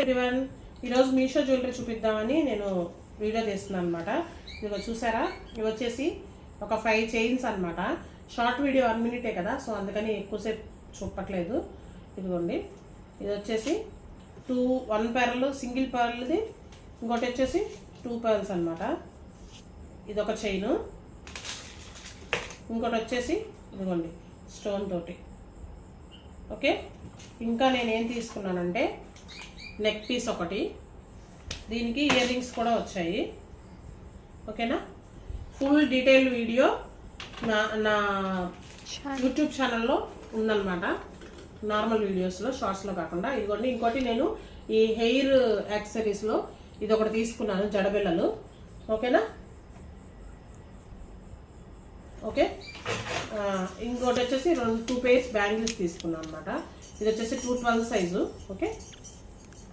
Everyone, ఈరోజు Meesho jewellery చూపిద్దామని నేను వీడియో తీస్తున్నాను అనమాట. ఇదిగో చూసారా, ఇవి వచ్చేసి ఒక 5 చైన్స్ అనమాట. షార్ట్ వీడియో 1 మినిటే కదా, సో అందుకని ఎక్కువసేపు చూపట్లేదు. ఇదిగోండి, ఇది వచ్చేసి 1 పెరల్ సింగిల్ పెరల్ది, ఇంకోటి వచ్చేసి 2 పెరల్స్ అనమాట. ఇది ఒక చైను, ఇంకోటి వచ్చేసి ఇదిగోండి స్టోన్ తోటి. ఓకే, ఇంకా నేనేం తీసుకున్నానంటే నెక్ పీస్ ఒకటి, దీనికి ఇయర్ రింగ్స్ కూడా వచ్చాయి. ఓకేనా, ఫుల్ డీటెయిల్ వీడియో నా యూట్యూబ్ ఛానల్లో ఉందన్నమాట, నార్మల్ వీడియోస్లో, షార్ట్స్లో కాకుండా. ఇదిగోండి, ఇంకోటి నేను ఈ హెయిర్ యాక్సెసరీస్లో ఇది ఒకటి తీసుకున్నాను, జడబిళ్ళలు. ఓకేనా, ఓకే. ఇంకోటి వచ్చేసి 2 పేర్స్ బ్యాంగిల్స్ తీసుకున్నాను అనమాట. ఇది వచ్చేసి 212 సైజు. ఓకే.